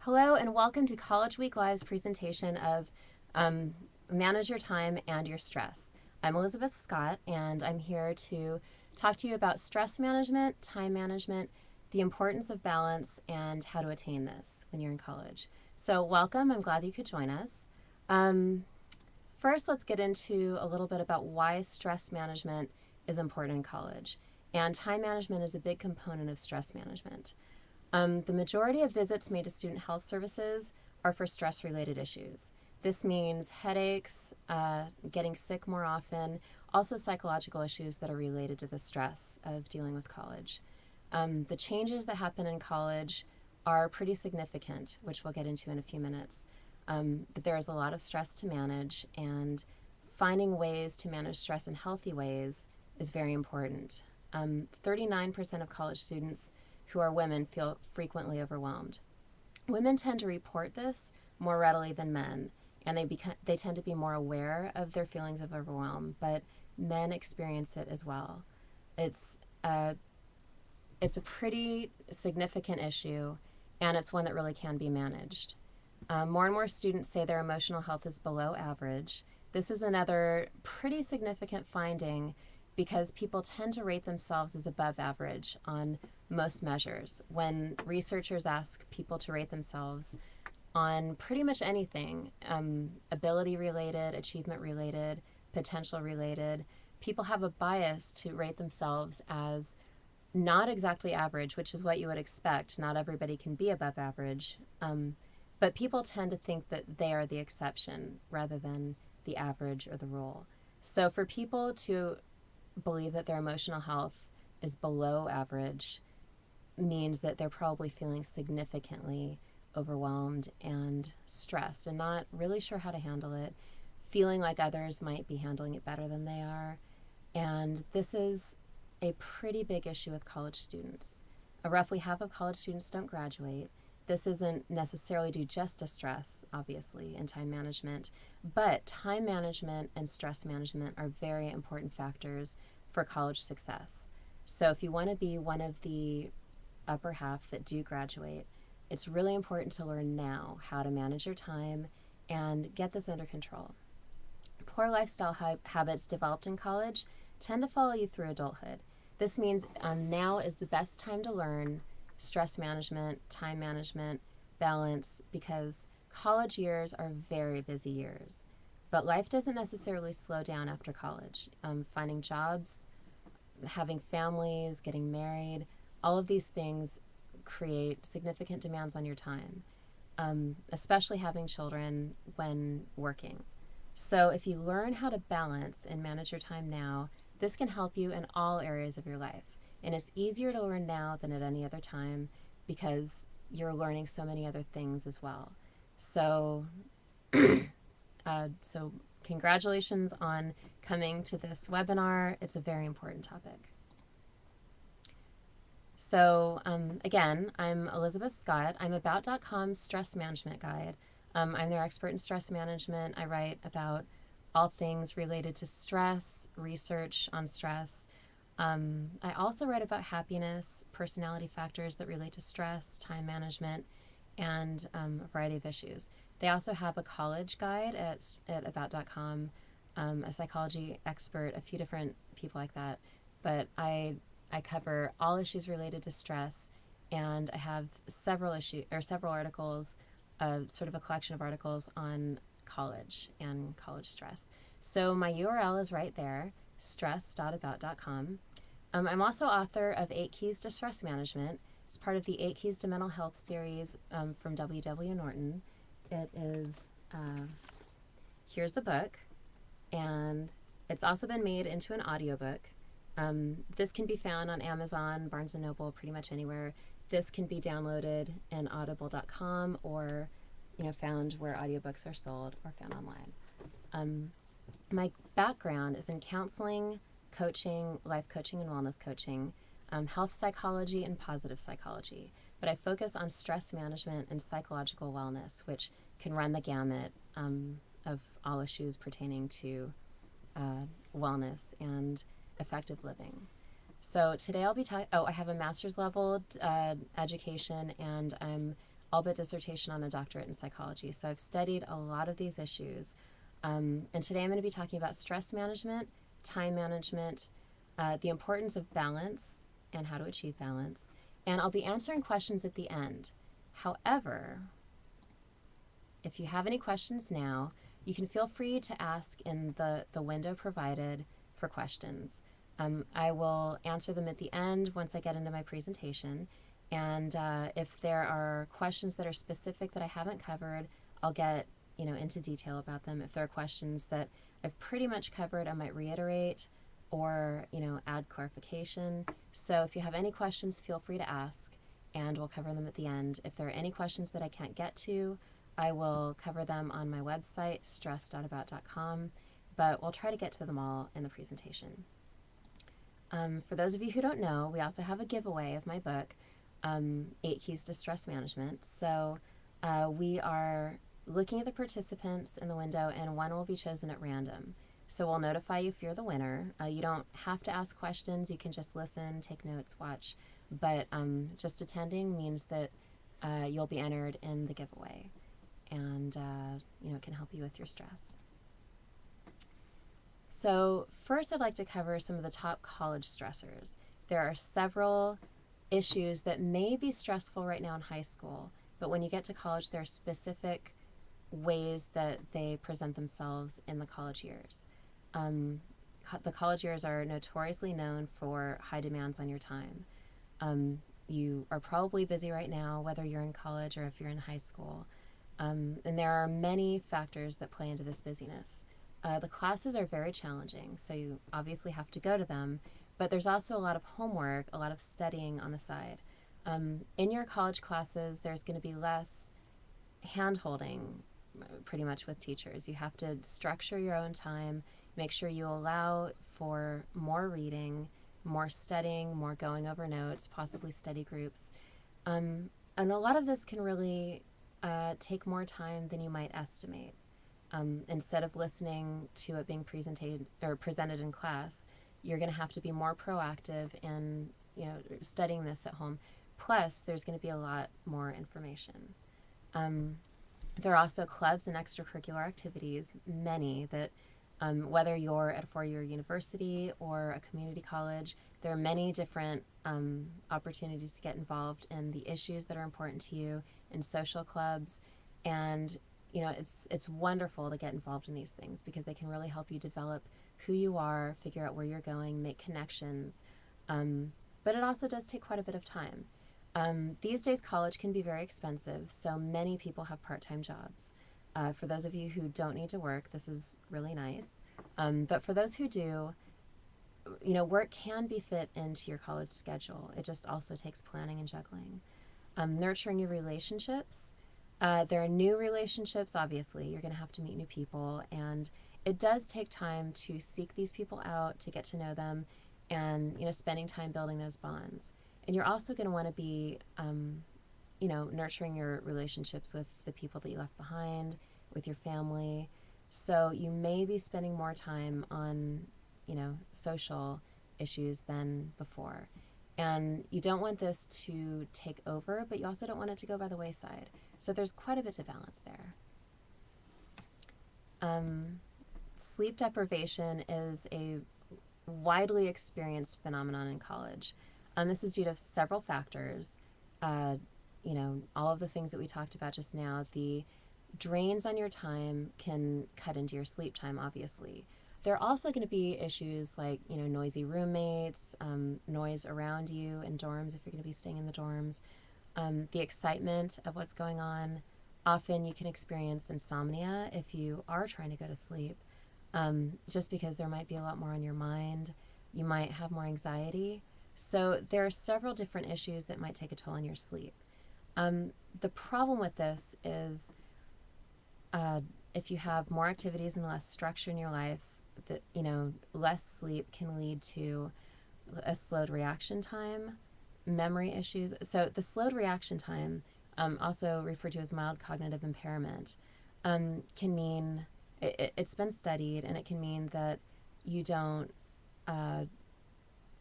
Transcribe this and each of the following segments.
Hello and welcome to College Week Live's presentation of Manage Your Time and Your Stress. I'm Elizabeth Scott and I'm here to talk to you about stress management, time management, the importance of balance, and how to attain this when you're in college. So welcome, I'm glad that you could join us. First, let's get into a little bit about why stress management is important in college. And time management is a big component of stress management. The majority of visits made to student health services are for stress-related issues. This means headaches, getting sick more often, also psychological issues that are related to the stress of dealing with college. The changes that happen in college are pretty significant, which we'll get into in a few minutes. But there is a lot of stress to manage, and finding ways to manage stress in healthy ways is very important. 39% of college students who are women feel frequently overwhelmed. Women tend to report this more readily than men, and they tend to be more aware of their feelings of overwhelm, but men experience it as well. It's a pretty significant issue, and it's one that really can be managed. More and more students say their emotional health is below average. This is another pretty significant finding because people tend to rate themselves as above average on most measures. When researchers ask people to rate themselves on pretty much anything, ability related, achievement related, potential related, people have a bias to rate themselves as not exactly average, which is what you would expect. Not everybody can be above average, but people tend to think that they are the exception rather than the average or the rule. So for people to believe that their emotional health is below average means that they're probably feeling significantly overwhelmed and stressed and not really sure how to handle it, feeling like others might be handling it better than they are. And this is a pretty big issue with college students. Roughly half of college students don't graduate. This isn't necessarily due just to stress, obviously, and time management, but time management and stress management are very important factors for college success. So if you want to be one of the upper half that do graduate, it's really important to learn now how to manage your time and get this under control. Poor lifestyle habits developed in college tend to follow you through adulthood. This means now is the best time to learn stress management, time management, balance, because college years are very busy years. But life doesn't necessarily slow down after college. Finding jobs, having families, getting married, all of these things create significant demands on your time, especially having children when working. So if you learn how to balance and manage your time now, this can help you in all areas of your life. And it's easier to learn now than at any other time because you're learning so many other things as well. So, so congratulations on coming to this webinar. It's a very important topic. So again, I'm Elizabeth Scott. I'm About.com's stress management guide. I'm their expert in stress management. I write about all things related to stress, research on stress. I also write about happiness, personality factors that relate to stress, time management, and a variety of issues. They also have a college guide at About.com, a psychology expert, a few different people like that. But I cover all issues related to stress, and I have several articles, sort of a collection of articles on college and college stress. So my URL is right there, stress.about.com. I'm also author of 8 Keys to Stress Management. It's part of the 8 Keys to Mental Health series from W.W. Norton. It is, here's the book, and it's also been made into an audiobook. This can be found on Amazon, Barnes & Noble, pretty much anywhere. This can be downloaded in audible.com or found where audiobooks are sold or found online. My background is in counseling, coaching, life coaching and wellness coaching, health psychology and positive psychology. But I focus on stress management and psychological wellness, which can run the gamut of all issues pertaining to wellness and effective living. So today I'll be talking, I have a master's level education, and I'm all but dissertation on a doctorate in psychology. So I've studied a lot of these issues. And today I'm going to be talking about stress management, time management, the importance of balance and how to achieve balance. And I'll be answering questions at the end. However, if you have any questions now, you can feel free to ask in the window provided for questions. I will answer them at the end once I get into my presentation. And if there are questions that are specific that I haven't covered, I'll get into detail about them. If there are questions that I've pretty much covered, I might reiterate or add clarification. So if you have any questions, feel free to ask, and we'll cover them at the end. If there are any questions that I can't get to, I will cover them on my website, stress.about.com, but we'll try to get to them all in the presentation. For those of you who don't know, we also have a giveaway of my book, 8 Keys to Stress Management. So we are looking at the participants in the window, and one will be chosen at random. So we'll notify you if you're the winner. You don't have to ask questions. You can just listen, take notes, watch. But just attending means that you'll be entered in the giveaway. And it can help you with your stress. So first I'd like to cover some of the top college stressors. There are several issues that may be stressful right now in high school, but when you get to college, there are specific ways that they present themselves in the college years. The college years are notoriously known for high demands on your time. You are probably busy right now, whether you're in college or if you're in high school. And there are many factors that play into this busyness. The classes are very challenging, so you obviously have to go to them, but there's also a lot of homework, a lot of studying on the side. In your college classes, there's going to be less hand-holding pretty much with teachers. You have to structure your own time, make sure you allow for more reading, more studying, more going over notes, possibly study groups. And a lot of this can really take more time than you might estimate. Instead of listening to it being presented in class, you're going to have to be more proactive in studying this at home. Plus, there's going to be a lot more information. There are also clubs and extracurricular activities, many that, whether you're at a four-year university or a community college, there are many different opportunities to get involved in the issues that are important to you in social clubs. And it's wonderful to get involved in these things because they can really help you develop who you are, figure out where you're going, make connections. But it also does take quite a bit of time. These days, college can be very expensive, so many people have part-time jobs. For those of you who don't need to work, this is really nice. But for those who do, work can be fit into your college schedule. It just also takes planning and juggling. Nurturing your relationships. There are new relationships, obviously. You're going to have to meet new people, and it does take time to seek these people out, to get to know them, and spending time building those bonds. And you're also going to want to be, nurturing your relationships with the people that you left behind, with your family. So you may be spending more time on, social issues than before. And you don't want this to take over, but you also don't want it to go by the wayside. So there's quite a bit to balance there. Sleep deprivation is a widely experienced phenomenon in college. This is due to several factors. All of the things that we talked about just now. The drains on your time can cut into your sleep time, obviously. There are also going to be issues like, noisy roommates, noise around you in dorms if you're going to be staying in the dorms, the excitement of what's going on. Often you can experience insomnia if you are trying to go to sleep, just because there might be a lot more on your mind. You might have more anxiety. So there are several different issues that might take a toll on your sleep. The problem with this is if you have more activities and less structure in your life, that less sleep can lead to a slowed reaction time, memory issues. So the slowed reaction time, also referred to as mild cognitive impairment, can mean, it's been studied, and it can mean that you don't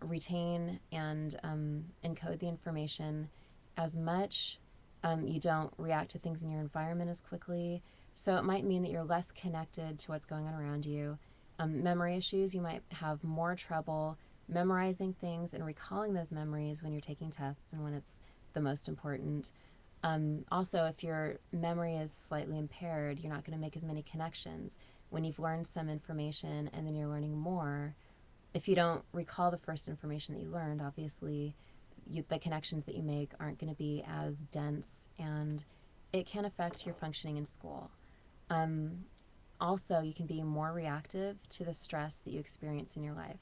retain and encode the information as much You don't react to things in your environment as quickly. So it might mean that you're less connected to what's going on around you. Memory issues, you might have more trouble memorizing things and recalling those memories when you're taking tests and when it's the most important. Also, if your memory is slightly impaired, you're not going to make as many connections. When you've learned some information and then you're learning more, if you don't recall the first information that you learned, obviously the connections that you make aren't going to be as dense, and it can affect your functioning in school. Also, you can be more reactive to the stress that you experience in your life,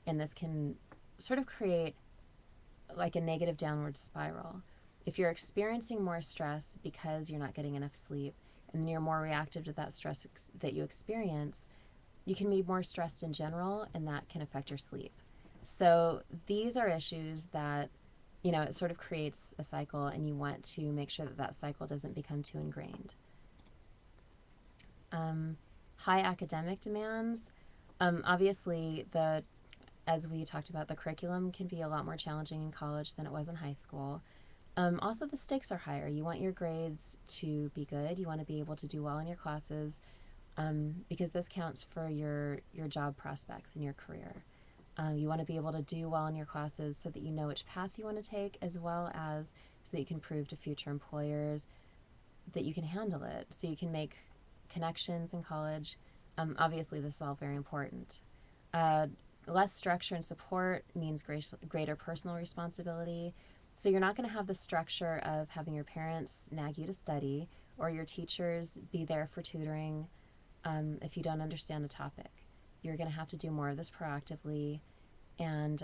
and this can sort of create like a negative downward spiral. If you're experiencing more stress because you're not getting enough sleep, and you're more reactive to that stress that you experience, you can be more stressed in general, and that can affect your sleep. So these are issues that, it sort of creates a cycle, and you want to make sure that that cycle doesn't become too ingrained. High academic demands. Obviously, as we talked about, the curriculum can be a lot more challenging in college than it was in high school. Also, the stakes are higher. You want your grades to be good. You want to be able to do well in your classes, because this counts for your job prospects in your career. You want to be able to do well in your classes so that you know which path you want to take, as well as so that you can prove to future employers that you can handle it, so you can make connections in college. Obviously, this is all very important. Less structure and support means greater personal responsibility. So you're not going to have the structure of having your parents nag you to study, or your teachers be there for tutoring if you don't understand a topic. You're going to have to do more of this proactively. And,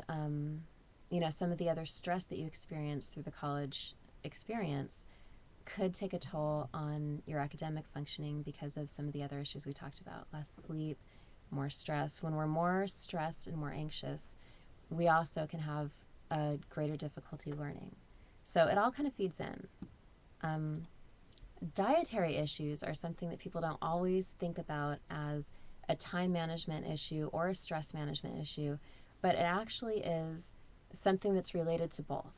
some of the other stress that you experience through the college experience could take a toll on your academic functioning because of some of the other issues we talked about. Less sleep, more stress. When we're more stressed and more anxious, we also can have a greater difficulty learning. So it all kind of feeds in. Dietary issues are something that people don't always think about as a time management issue or a stress management issue, but it actually is something that's related to both.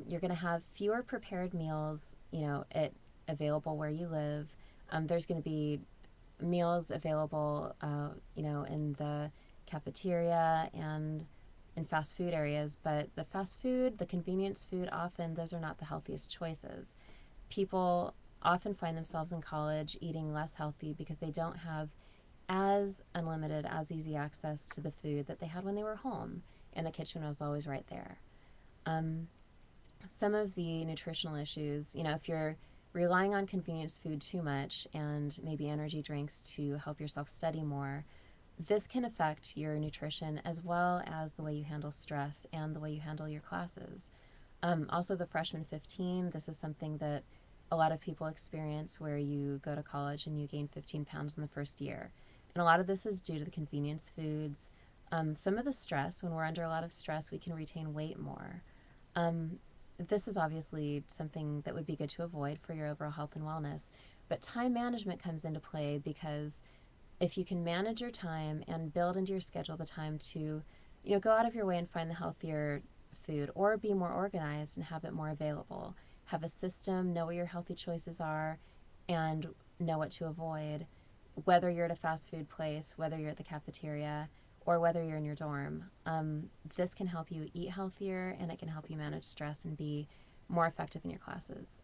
You're going to have fewer prepared meals, available where you live. There's going to be meals available, in the cafeteria and in fast food areas, but the fast food, the convenience food, often those are not the healthiest choices. People often find themselves in college eating less healthy because they don't have as unlimited, as easy access to the food that they had when they were home, and the kitchen was always right there. Some of the nutritional issues, if you're relying on convenience food too much and maybe energy drinks to help yourself study more, this can affect your nutrition as well as the way you handle stress and the way you handle your classes. Also, the freshman 15, this is something that a lot of people experience, where you go to college and you gain 15 pounds in the first year. And a lot of this is due to the convenience foods. Some of the stress, when we're under a lot of stress, we can retain weight more. This is obviously something that would be good to avoid for your overall health and wellness. But time management comes into play, because if you can manage your time and build into your schedule the time to, go out of your way and find the healthier food, or be more organized and have it more available, have a system, know what your healthy choices are, and know what to avoid, whether you're at a fast food place, whether you're at the cafeteria, or whether you're in your dorm. This can help you eat healthier, and it can help you manage stress and be more effective in your classes.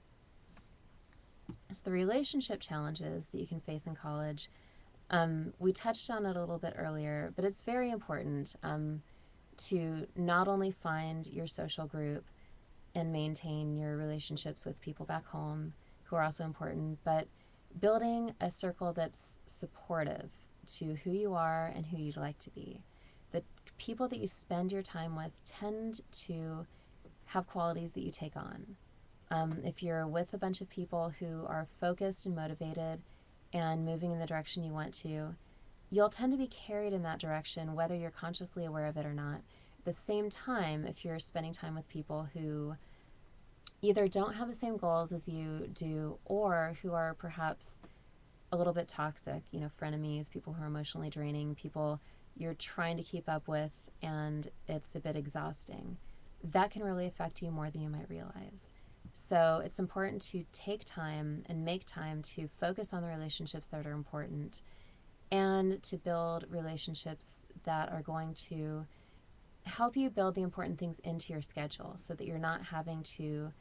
So the relationship challenges that you can face in college, we touched on it a little bit earlier, but it's very important to not only find your social group and maintain your relationships with people back home who are also important, but building a circle that's supportive to who you are and who you'd like to be. The people that you spend your time with tend to have qualities that you take on. If you're with a bunch of people who are focused and motivated and moving in the direction you want to, you'll tend to be carried in that direction, whether you're consciously aware of it or not. At the same time, if you're spending time with people who either don't have the same goals as you do, or who are perhaps a little bit toxic, frenemies, people who are emotionally draining, people you're trying to keep up with, and it's a bit exhausting, that can really affect you more than you might realize. So it's important to take time and make time to focus on the relationships that are important and to build relationships that are going to help you build the important things into your schedule so that you're not having to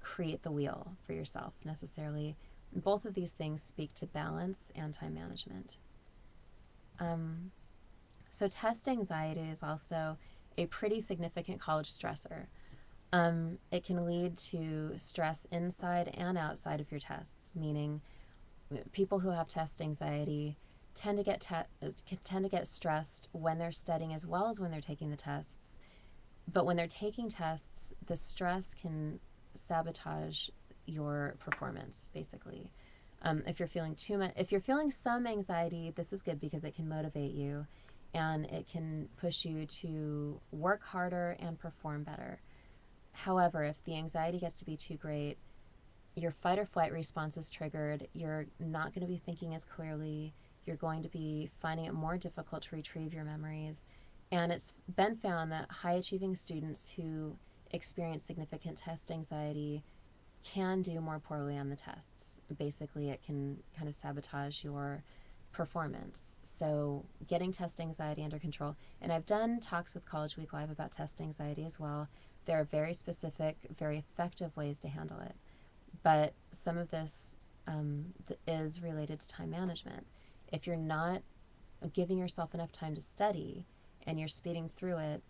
create the wheel for yourself necessarily. Both of these things speak to balance and time management. So test anxiety is also a pretty significant college stressor. It can lead to stress inside and outside of your tests, meaning people who have test anxiety tend to get stressed when they're studying as well as when they're taking the tests. But when they're taking tests, the stress can sabotage your performance, basically. If you're feeling some anxiety, this is good because it can motivate you and it can push you to work harder and perform better. However, if the anxiety gets to be too great, your fight or flight response is triggered. You're not going to be thinking as clearly. You're going to be finding it more difficult to retrieve your memories. And it's been found that high achieving students who experience significant test anxiety can do more poorly on the tests. Basically, it can kind of sabotage your performance. So getting test anxiety under control, and I've done talks with College Week Live about test anxiety as well. There are very specific, very effective ways to handle it. But some of this is related to time management. If you're not giving yourself enough time to study and you're speeding through it,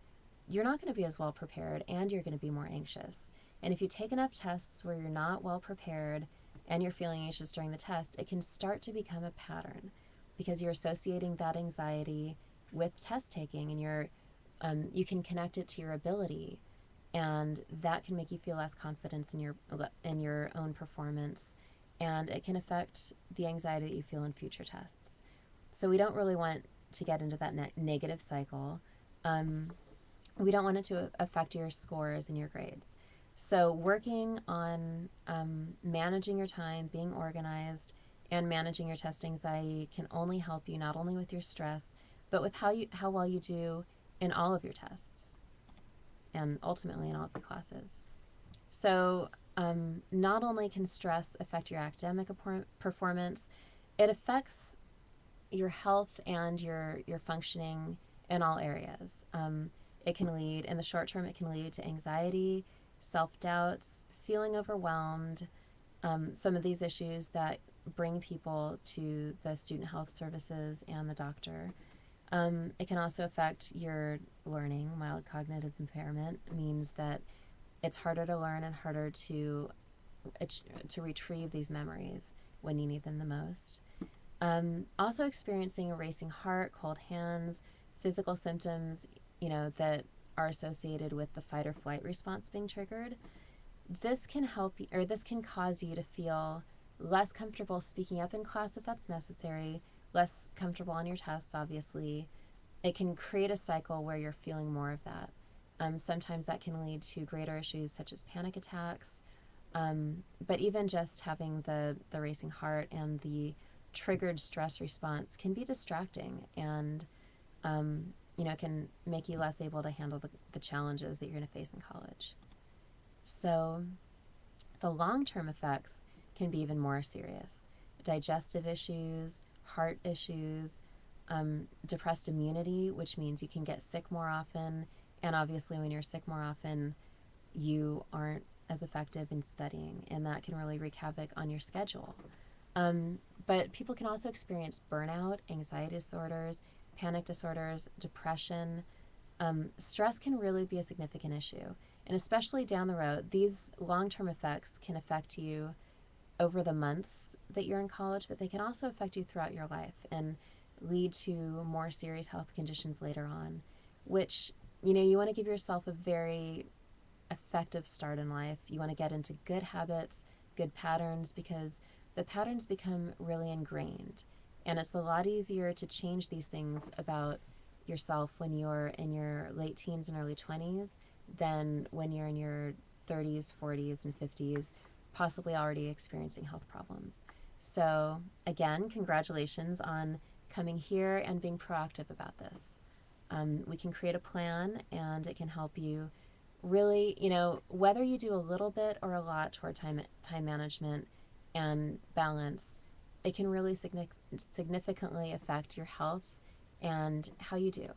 you're not going to be as well prepared and you're going to be more anxious. And if you take enough tests where you're not well prepared and you're feeling anxious during the test, it can start to become a pattern because you're associating that anxiety with test taking, and you can connect it to your ability, and that can make you feel less confidence in your own performance, and it can affect the anxiety that you feel in future tests. So we don't really want to get into that negative cycle. We don't want it to affect your scores and your grades. So working on managing your time, being organized, and managing your test anxiety can only help you not only with your stress, but with how well you do in all of your tests and ultimately in all of your classes. So not only can stress affect your academic performance, it affects your health and your functioning in all areas. It can lead, in the short term, it can lead to anxiety, self-doubts, feeling overwhelmed, some of these issues that bring people to the student health services and the doctor. It can also affect your learning. Mild cognitive impairment means that it's harder to learn and harder to retrieve these memories when you need them the most. Also experiencing a racing heart, cold hands, physical symptoms, that are associated with the fight or flight response being triggered. This can this can cause you to feel less comfortable speaking up in class if that's necessary, less comfortable on your tests, obviously. It can create a cycle where you're feeling more of that. Sometimes that can lead to greater issues such as panic attacks, but even just having the racing heart and the triggered stress response can be distracting and can make you less able to handle the challenges that you're going to face in college. So the long-term effects can be even more serious. Digestive issues, heart issues, depressed immunity, which means you can get sick more often, and obviously when you're sick more often, you aren't as effective in studying, and that can really wreak havoc on your schedule. But people can also experience burnout, anxiety disorders, panic disorders, depression. Stress can really be a significant issue. And especially down the road, these long-term effects can affect you over the months that you're in college, but they can also affect you throughout your life and lead to more serious health conditions later on, which, you want to give yourself a very effective start in life. You want to get into good habits, good patterns, because the patterns become really ingrained. And it's a lot easier to change these things about yourself when you're in your late teens and early 20s than when you're in your 30s, 40s, and 50s, possibly already experiencing health problems. So again, congratulations on coming here and being proactive about this. We can create a plan, and it can help you really, whether you do a little bit or a lot toward time management and balance, it can really significantly affect your health and how you do.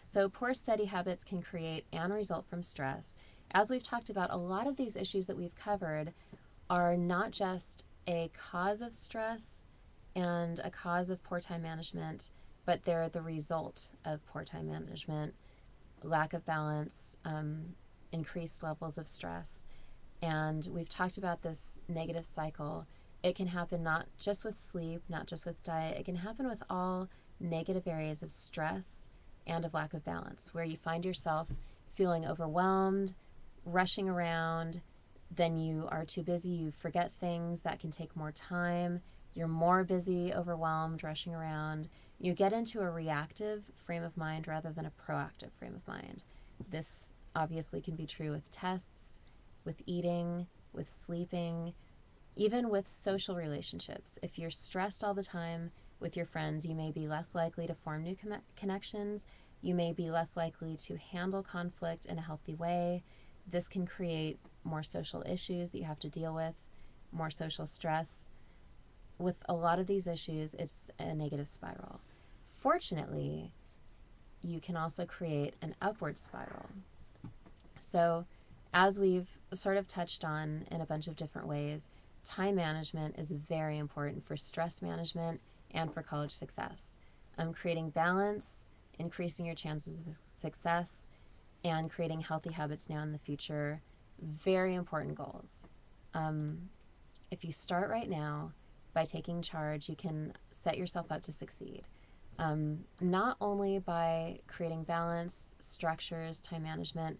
So poor study habits can create and result from stress. As we've talked about, a lot of these issues that we've covered are not just a cause of stress and a cause of poor time management, but they're the result of poor time management, lack of balance, increased levels of stress. And we've talked about this negative cycle. It can happen not just with sleep, not just with diet, it can happen with all negative areas of stress and of lack of balance, where you find yourself feeling overwhelmed, rushing around, then you are too busy, you forget things that can take more time, you're more busy, overwhelmed, rushing around. You get into a reactive frame of mind rather than a proactive frame of mind. This obviously can be true with tests, with eating, with sleeping, even with social relationships. If you're stressed all the time with your friends, you may be less likely to form new connections. You may be less likely to handle conflict in a healthy way. This can create more social issues that you have to deal with, more social stress. With a lot of these issues, it's a negative spiral. Fortunately, you can also create an upward spiral. So, as we've sort of touched on in a bunch of different ways, time management is very important for stress management and for college success. Creating balance, increasing your chances of success, and creating healthy habits now in the future, very important goals. If you start right now by taking charge, you can set yourself up to succeed. Not only by creating balance, structures, time management,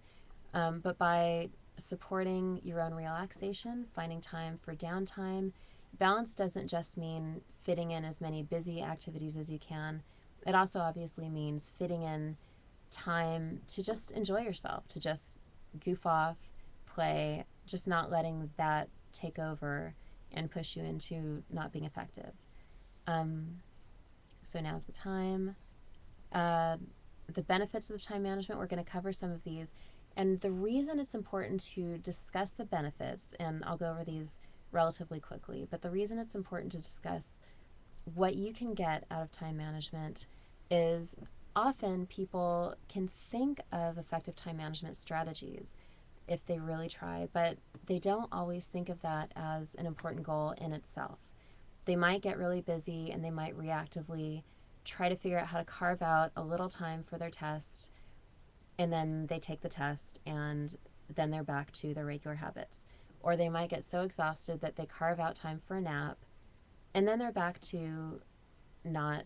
but by supporting your own relaxation, finding time for downtime. Balance doesn't just mean fitting in as many busy activities as you can. It also obviously means fitting in time to just enjoy yourself, to just goof off, play, just not letting that take over and push you into not being effective. So now's the time. The benefits of time management, we're going to cover some of these. And the reason it's important to discuss the benefits, and I'll go over these relatively quickly, but the reason it's important to discuss what you can get out of time management is often people can think of effective time management strategies if they really try, but they don't always think of that as an important goal in itself. They might get really busy and they might reactively try to figure out how to carve out a little time for their test, and then they take the test and then they're back to their regular habits. Or they might get so exhausted that they carve out time for a nap and then they're back to not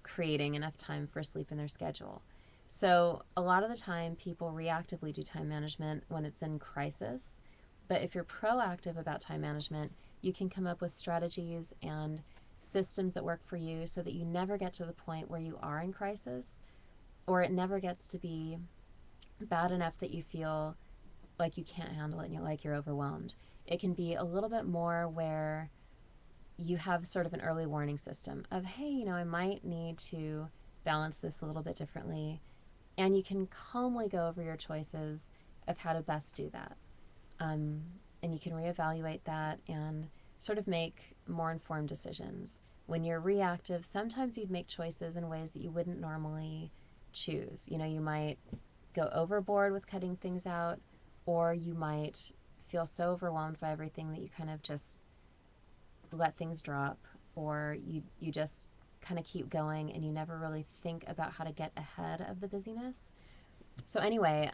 creating enough time for sleep in their schedule. So a lot of the time people reactively do time management when it's in crisis, but if you're proactive about time management, you can come up with strategies and systems that work for you so that you never get to the point where you are in crisis, or it never gets to be bad enough that you feel like you can't handle it and you're overwhelmed. It can be a little bit more where you have sort of an early warning system of, hey, I might need to balance this a little bit differently. And you can calmly go over your choices of how to best do that. And you can reevaluate that and sort of make more informed decisions. When you're reactive, sometimes you'd make choices in ways that you wouldn't normally choose. You might go overboard with cutting things out, or you might feel so overwhelmed by everything that you kind of just let things drop, or you just kind of keep going and you never really think about how to get ahead of the busyness. So anyway,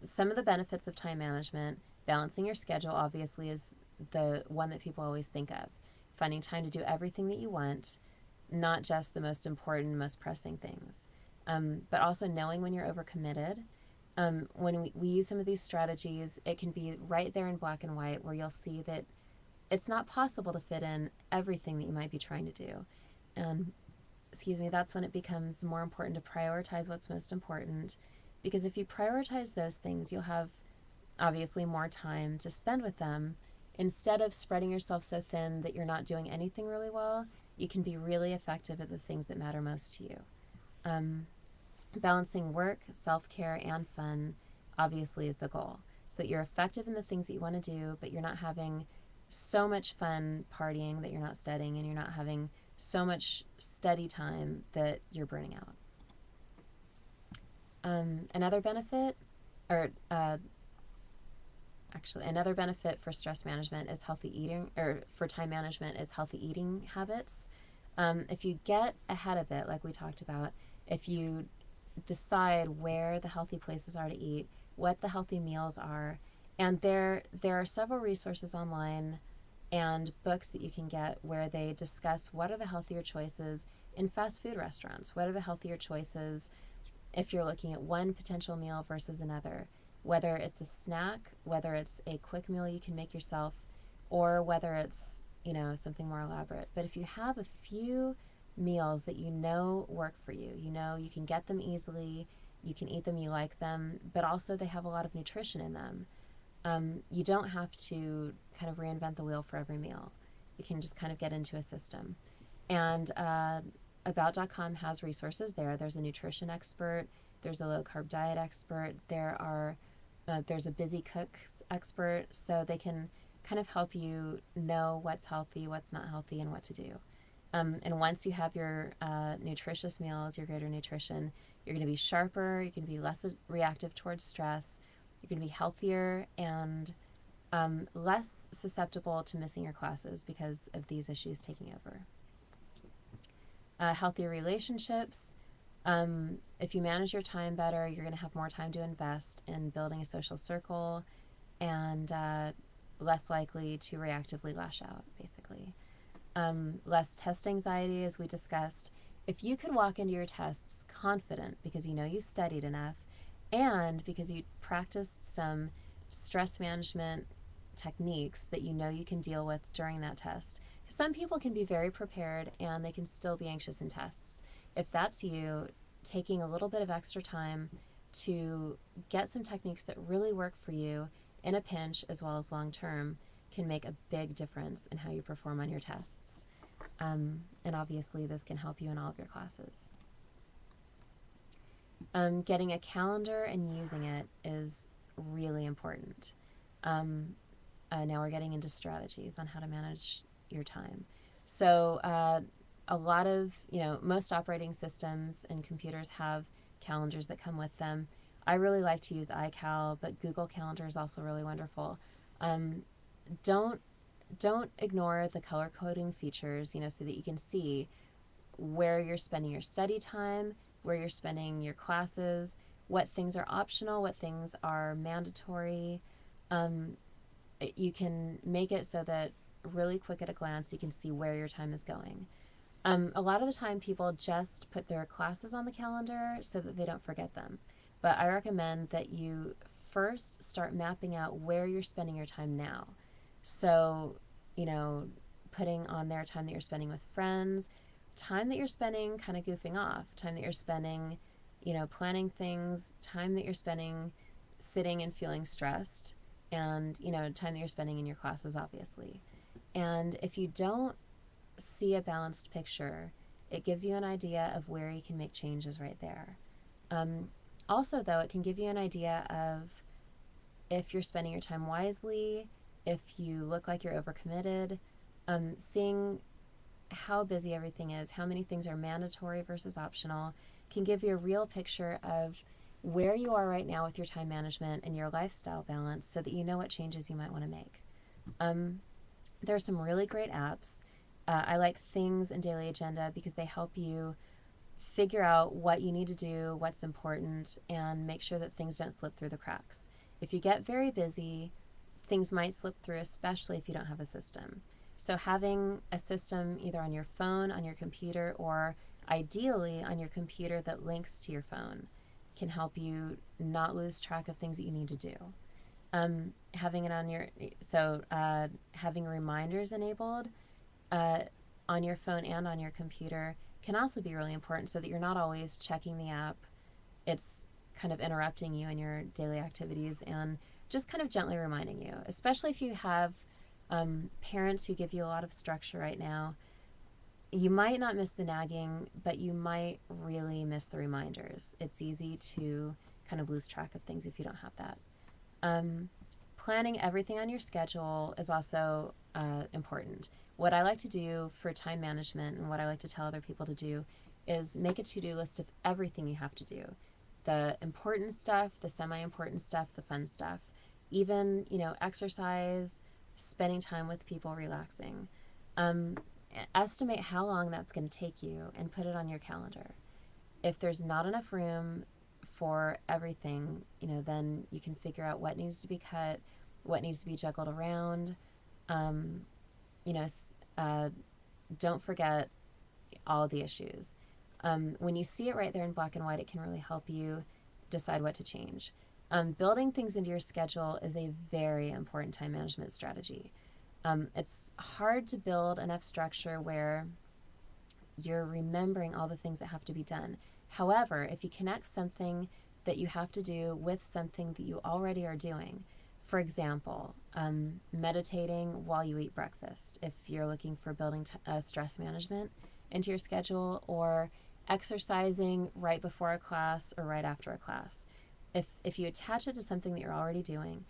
some of the benefits of time management, balancing your schedule obviously is the one that people always think of. Finding time to do everything that you want, not just the most important, most pressing things. But also knowing when you're overcommitted. When we use some of these strategies, it can be right there in black and white where you'll see that it's not possible to fit in everything that you might be trying to do. And, that's when it becomes more important to prioritize what's most important. Because if you prioritize those things, you'll have obviously more time to spend with them. Instead of spreading yourself so thin that you're not doing anything really well, you can be really effective at the things that matter most to you. Balancing work, self-care, and fun obviously is the goal, so that you're effective in the things that you want to do, but you're not having so much fun partying that you're not studying, and you're not having so much study time that you're burning out. Another benefit, or actually, another benefit for stress management is healthy eating, or for time management is healthy eating habits. If you get ahead of it, like we talked about, if you decide where the healthy places are to eat, what the healthy meals are, and there are several resources online and books that you can get where they discuss what are the healthier choices in fast food restaurants, what are the healthier choices if you're looking at one potential meal versus another, whether it's a snack, whether it's a quick meal you can make yourself, or whether it's, something more elaborate. But if you have a few meals that you know work for you, you can get them easily, you can eat them, you like them, but also they have a lot of nutrition in them. You don't have to kind of reinvent the wheel for every meal. You can just kind of get into a system. And About.com has resources there. There's a nutrition expert, there's a low carb diet expert, there's a busy cooks expert, so they can kind of help you know what's healthy, what's not healthy, and what to do. And once you have your nutritious meals, your greater nutrition, you're going to be sharper, you're going to be less reactive towards stress, you're going to be healthier, and less susceptible to missing your classes because of these issues taking over. Healthier relationships. If you manage your time better, you're going to have more time to invest in building a social circle and less likely to reactively lash out, basically. Less test anxiety, as we discussed. If you could walk into your tests confident because you know you studied enough and because you practiced some stress management techniques that you know you can deal with during that test. Some people can be very prepared and they can still be anxious in tests. If that's you, taking a little bit of extra time to get some techniques that really work for you in a pinch as well as long term can make a big difference in how you perform on your tests. And obviously this can help you in all of your classes. Getting a calendar and using it is really important. Now we're getting into strategies on how to manage your time. So a lot of, most operating systems and computers have calendars that come with them. I really like to use iCal, but Google Calendar is also really wonderful. Don't ignore the color coding features, so that you can see where you're spending your study time, where you're spending your classes, what things are optional, what things are mandatory. You can make it so that really quick at a glance you can see where your time is going. A lot of the time people just put their classes on the calendar so that they don't forget them. But I recommend that you first start mapping out where you're spending your time now. So, putting on there time that you're spending with friends, time that you're spending kind of goofing off, time that you're spending, planning things, time that you're spending sitting and feeling stressed, and, time that you're spending in your classes, obviously. And if you don't see a balanced picture, it gives you an idea of where you can make changes right there. Also, though, it can give you an idea of if you're spending your time wisely, if you look like you're overcommitted, seeing how busy everything is, how many things are mandatory versus optional, can give you a real picture of where you are right now with your time management and your lifestyle balance so that you know what changes you might want to make. There are some really great apps. I like Things and Daily Agenda because they help you figure out what you need to do, what's important, and make sure that things don't slip through the cracks. If you get very busy, things might slip through, especially if you don't have a system. So having a system either on your phone, on your computer, or ideally on your computer that links to your phone can help you not lose track of things that you need to do. Having it on having reminders enabled on your phone and on your computer can also be really important so that you're not always checking the app. It's kind of interrupting you in your daily activities and just kind of gently reminding you, especially if you have parents who give you a lot of structure right now. you might not miss the nagging, but you might really miss the reminders. It's easy to kind of lose track of things if you don't have that. Planning everything on your schedule is also important. What I like to do for time management and what I like to tell other people to do is make a to-do list of everything you have to do. The important stuff, the semi-important stuff, the fun stuff, even, exercise, spending time with people, relaxing. Estimate how long that's going to take you and put it on your calendar. If there's not enough room for everything, then you can figure out what needs to be cut, what needs to be juggled around. Um, you know, don't forget all the issues. When you see it right there in black and white, it can really help you decide what to change. Building things into your schedule is a very important time management strategy. It's hard to build enough structure where you're remembering all the things that have to be done. However, if you connect something that you have to do with something that you already are doing, for example, meditating while you eat breakfast, if you're looking for building stress management into your schedule, or exercising right before a class or right after a class. If you attach it to something that you're already doing,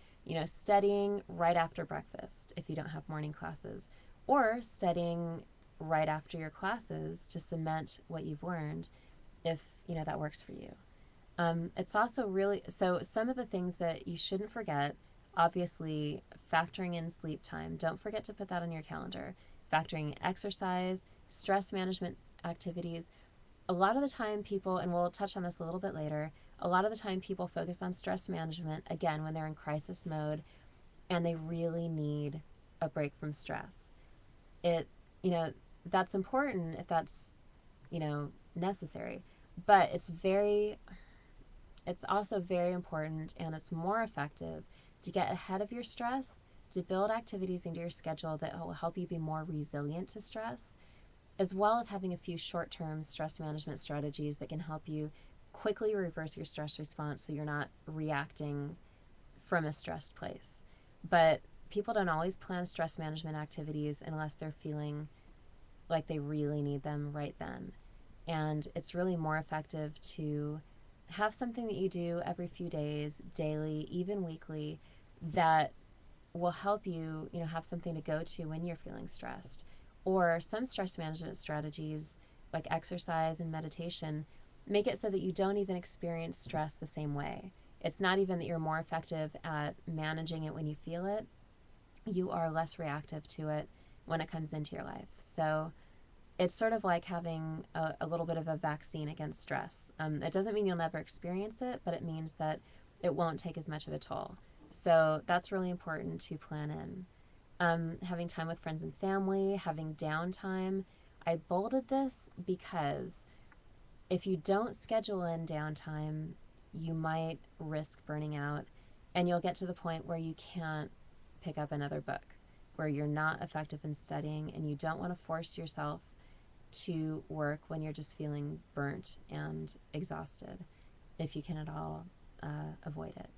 studying right after breakfast if you don't have morning classes, or studying right after your classes to cement what you've learned, if that works for you. It's also really, so some of the things that you shouldn't forget, obviously factoring in sleep time. Don't forget to put that on your calendar. Factoring exercise, stress management activities. A lot of the time people, and we'll touch on this a little bit later, a lot of the time people focus on stress management, again, when they're in crisis mode and they really need a break from stress. It, that's important if that's, necessary. But it's also very important, and it's more effective to get ahead of your stress, to build activities into your schedule that will help you be more resilient to stress, as well as having a few short-term stress management strategies that can help you quickly reverse your stress response so you're not reacting from a stressed place. But people don't always plan stress management activities unless they're feeling like they really need them right then. And it's really more effective to have something that you do every few days, daily, even weekly, that will help you, have something to go to when you're feeling stressed. Or some stress management strategies like exercise and meditation make it so that you don't even experience stress the same way. It's not even that you're more effective at managing it when you feel it. You are less reactive to it when it comes into your life. So it's sort of like having a little bit of a vaccine against stress. It doesn't mean you'll never experience it, but it means that it won't take as much of a toll. So that's really important to plan in. Having time with friends and family, having downtime. I bolded this because if you don't schedule in downtime, you might risk burning out, and you'll get to the point where you can't pick up another book, where you're not effective in studying, and you don't want to force yourself to work when you're just feeling burnt and exhausted, if you can at all avoid it.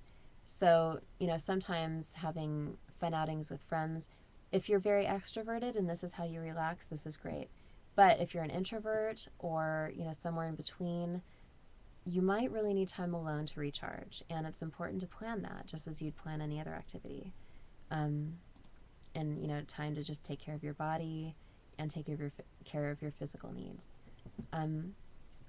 So, sometimes having fun outings with friends, if you're very extroverted and this is how you relax, this is great. But if you're an introvert or, somewhere in between, you might really need time alone to recharge. And it's important to plan that just as you'd plan any other activity. And, time to just take care of your body and take care of your physical needs.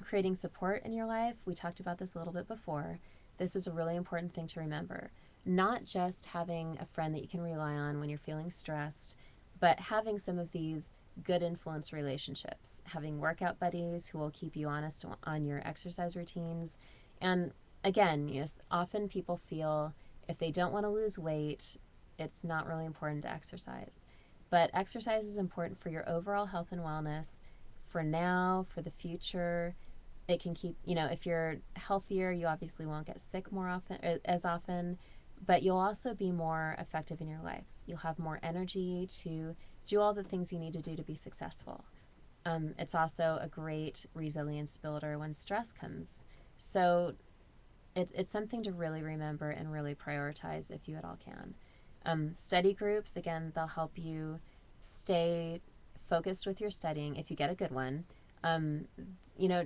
Creating support in your life, we talked about this a little bit before. This is a really important thing to remember. Not just having a friend that you can rely on when you're feeling stressed, but having some of these good influence relationships. Having workout buddies who will keep you honest on your exercise routines. And again, often people feel if they don't want to lose weight, it's not really important to exercise. But exercise is important for your overall health and wellness, for now, for the future. It can keep, if you're healthier, you obviously won't get sick as often, but you'll also be more effective in your life. You'll have more energy to do all the things you need to do to be successful. It's also a great resilience builder when stress comes. So it's something to really remember and really prioritize if you at all can. Study groups, again, they'll help you stay focused with your studying, if you get a good one,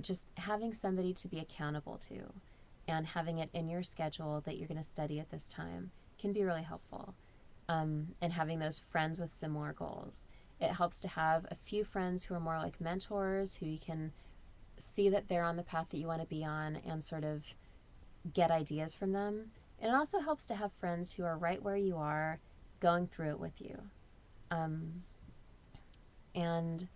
just having somebody to be accountable to and having it in your schedule that you're going to study at this time can be really helpful. And having those friends with similar goals. It helps to have a few friends who are more like mentors, who you can see that they're on the path that you want to be on and sort of get ideas from them. And it also helps to have friends who are right where you are, going through it with you. And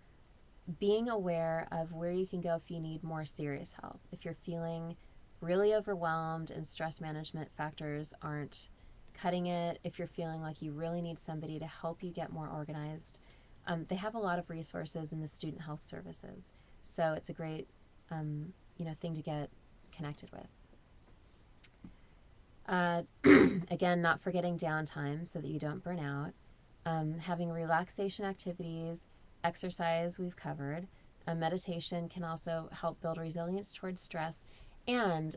being aware of where you can go if you need more serious help. If you're feeling really overwhelmed and stress management factors aren't cutting it, if you're feeling like you really need somebody to help you get more organized, they have a lot of resources in the student health services. So it's a great thing to get connected with. Again, not forgetting downtime so that you don't burn out. Having relaxation activities, exercise we've covered. Meditation can also help build resilience towards stress. And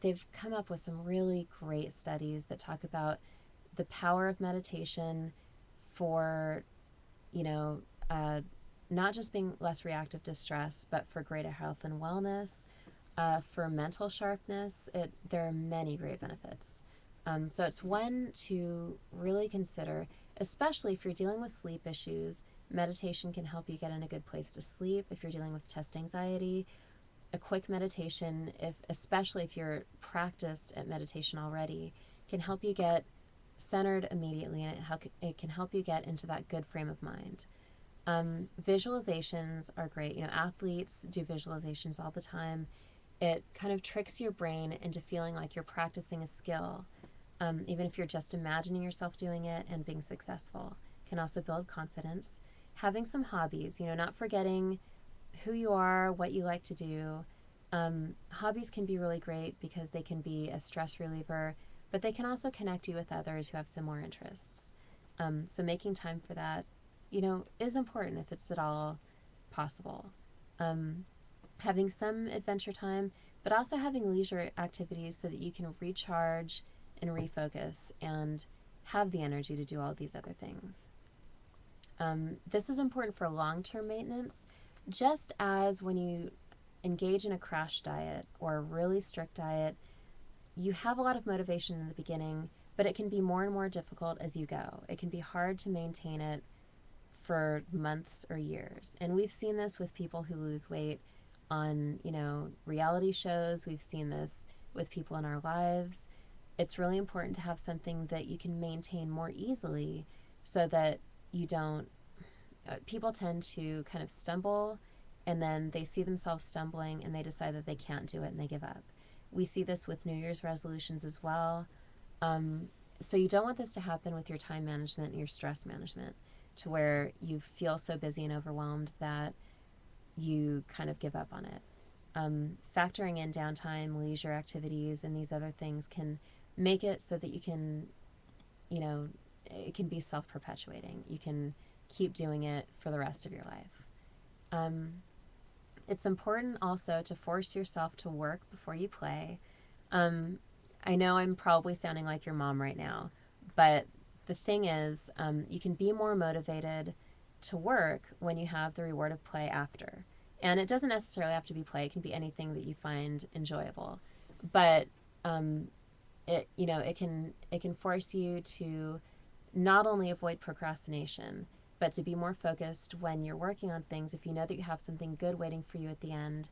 they've come up with some really great studies that talk about the power of meditation for, not just being less reactive to stress, but for greater health and wellness, for mental sharpness. There are many great benefits. So it's one to really consider, especially if you're dealing with sleep issues. Meditation can help you get in a good place to sleep. If you're dealing with test anxiety, a quick meditation, especially if you're practiced at meditation already, can help you get centered immediately, and it can help you get into that good frame of mind. Visualizations are great. Athletes do visualizations all the time. It kind of tricks your brain into feeling like you're practicing a skill, even if you're just imagining yourself doing it and being successful. Can also build confidence. Having some hobbies, not forgetting who you are, what you like to do. Hobbies can be really great because they can be a stress reliever, but they can also connect you with others who have similar interests. So making time for that, is important if it's at all possible. Having some adventure time, but also having leisure activities so that you can recharge and refocus and have the energy to do all these other things. This is important for long-term maintenance, just as when you engage in a crash diet or a really strict diet, you have a lot of motivation in the beginning, but it can be more and more difficult as you go. It can be hard to maintain it for months or years. And we've seen this with people who lose weight on, reality shows. We've seen this with people in our lives. It's really important to have something that you can maintain more easily so that you don't, people tend to kind of stumble, and then they see themselves stumbling and they decide that they can't do it and they give up. We see this with New Year's resolutions as well. So you don't want this to happen with your time management and your stress management, to where you feel so busy and overwhelmed that you kind of give up on it. Factoring in downtime, leisure activities, and these other things can make it so that you can, it can be self-perpetuating. You can keep doing it for the rest of your life. It's important also to force yourself to work before you play. I know I'm probably sounding like your mom right now, but the thing is, you can be more motivated to work when you have the reward of play after. And it doesn't necessarily have to be play. It can be anything that you find enjoyable. But it can force you to not only avoid procrastination, but to be more focused when you're working on things if you know that you have something good waiting for you at the end.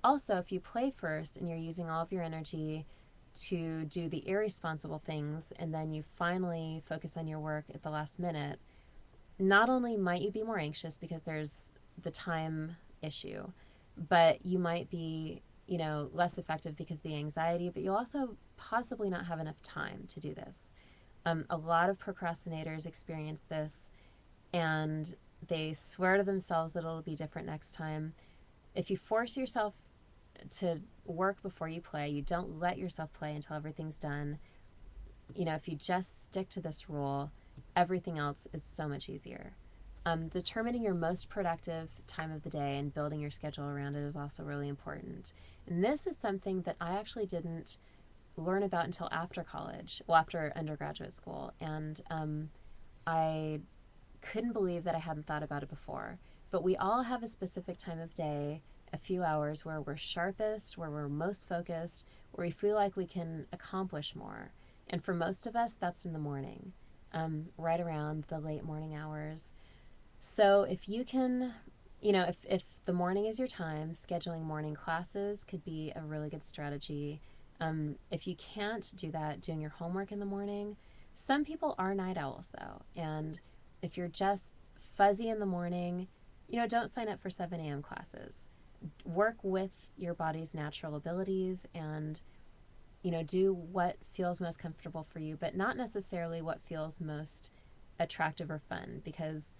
Also, if you play first and you're using all of your energy to do the irresponsible things, and then you finally focus on your work at the last minute, not only might you be more anxious because there's the time issue, but you might be, less effective because of the anxiety, but you'll also possibly not have enough time to do this. A lot of procrastinators experience this, and they swear to themselves that it'll be different next time. If you force yourself to work before you play, you don't let yourself play until everything's done. If you just stick to this rule, everything else is so much easier. Determining your most productive time of the day and building your schedule around it is also really important. And this is something that I actually didn't learn about until after college, after undergraduate school. And I couldn't believe that I hadn't thought about it before. But we all have a specific time of day, a few hours where we're sharpest, where we're most focused, where we feel like we can accomplish more. And for most of us, that's in the morning, right around the late morning hours. So if you can, if the morning is your time, scheduling morning classes could be a really good strategy. If you can't do that, doing your homework in the morning. Some people are night owls though, and if you're just fuzzy in the morning, don't sign up for 7 a.m. classes. Work with your body's natural abilities and, do what feels most comfortable for you, but not necessarily what feels most attractive or fun. Because,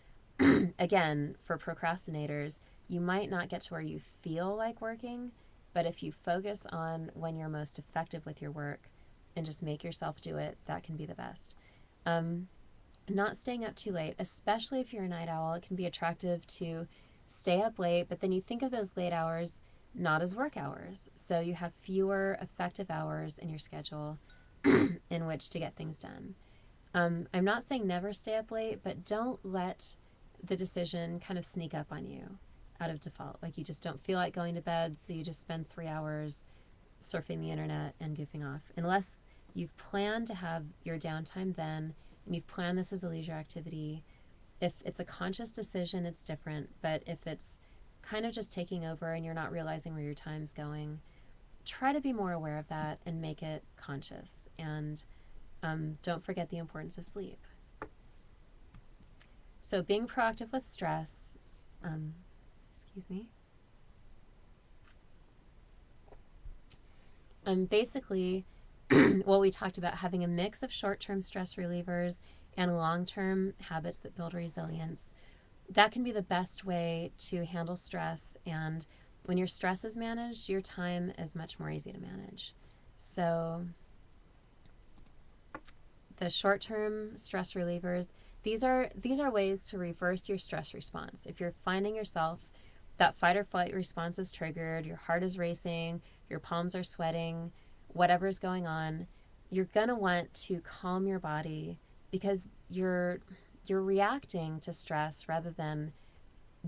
again, for procrastinators, you might not get to where you feel like working, but if you focus on when you're most effective with your work and just make yourself do it, that can be the best. Not staying up too late, especially if you're a night owl. It can be attractive to stay up late, but then you think of those late hours not as work hours. So you have fewer effective hours in your schedule in which to get things done. I'm not saying never stay up late, but don't let the decision kind of sneak up on you out of default. Like you just don't feel like going to bed, so you just spend 3 hours surfing the internet and goofing off. Unless you've planned to have your downtime then, and you've planned this as a leisure activity. If it's a conscious decision, it's different. But if it's kind of just taking over and you're not realizing where your time's going, try to be more aware of that and make it conscious. And don't forget the importance of sleep. So being proactive with stress, excuse me. Basically, well, we talked about having a mix of short-term stress relievers and long-term habits that build resilience. That can be the best way to handle stress, and when your stress is managed, your time is much more easy to manage. So the short-term stress relievers, these are ways to reverse your stress response. If you're finding yourself that fight or flight response is triggered, your heart is racing, your palms are sweating, whatever's going on, you're going to want to calm your body because you're reacting to stress rather than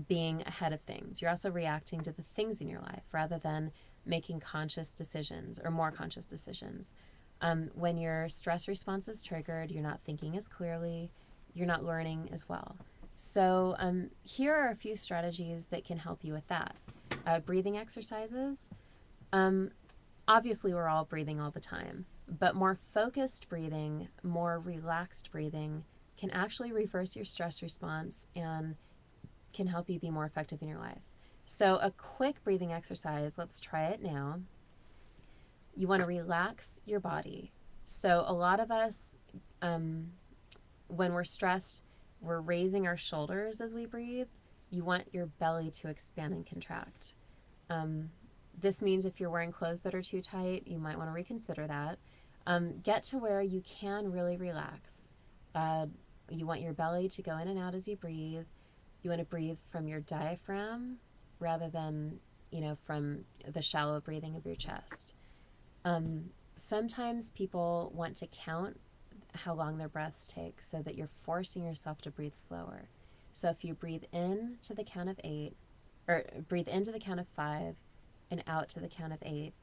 being ahead of things. You're also reacting to the things in your life rather than making conscious decisions or more conscious decisions. When your stress response is triggered, you're not thinking as clearly, you're not learning as well. So here are a few strategies that can help you with that. Breathing exercises. Obviously, we're all breathing all the time, but more focused breathing, more relaxed breathing can actually reverse your stress response and can help you be more effective in your life. So a quick breathing exercise, let's try it now. You want to relax your body. So a lot of us, when we're stressed, we're raising our shoulders as we breathe. You want your belly to expand and contract. This means if you're wearing clothes that are too tight, you might want to reconsider that. Get to where you can really relax. You want your belly to go in and out as you breathe. You want to breathe from your diaphragm rather than, from the shallow breathing of your chest. Sometimes people want to count how long their breaths take so that you're forcing yourself to breathe slower. So if you breathe in to the count of 8, or breathe into the count of 5 and out to the count of 8,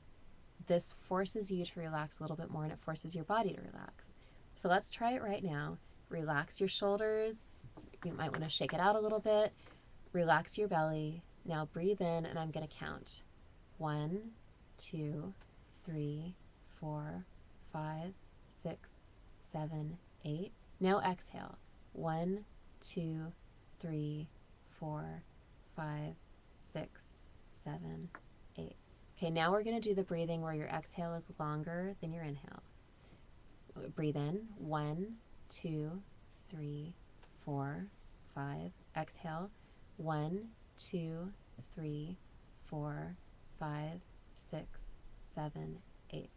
this forces you to relax a little bit more and it forces your body to relax. So let's try it right now. Relax your shoulders. You might want to shake it out a little bit. Relax your belly. Now breathe in and I'm going to count. 1, 2, 3, 4, 5, 6, 7, 8. Now exhale. 1, 2, 3, 4, 5, 6, 7, 8. Okay, now we're going to do the breathing where your exhale is longer than your inhale. Breathe in. 1, 2, 3, 4, 5. Exhale. 1, 2, 3, 4, 5, 6, 7, 8.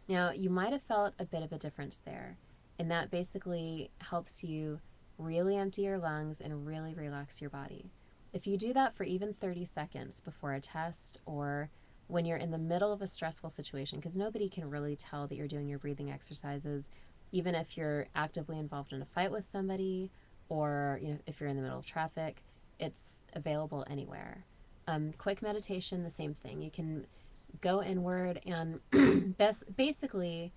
Now, you might have felt a bit of a difference there, and that basically helps you really empty your lungs and really relax your body. If you do that for even 30 seconds before a test or when you're in the middle of a stressful situation, because nobody can really tell that you're doing your breathing exercises, even if you're actively involved in a fight with somebody or if you're in the middle of traffic, it's available anywhere. Quick meditation, the same thing. You can go inward, and basically,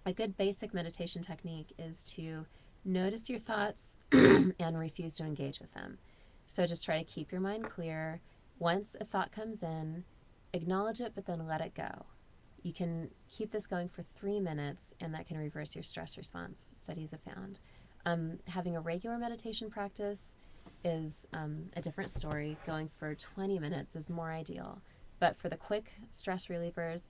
a good basic meditation technique is to notice your thoughts and refuse to engage with them. So just try to keep your mind clear. Once a thought comes in, acknowledge it, but then let it go. You can keep this going for 3 minutes, and that can reverse your stress response, studies have found. Having a regular meditation practice is a different story. Going for 20 minutes is more ideal. But for the quick stress relievers,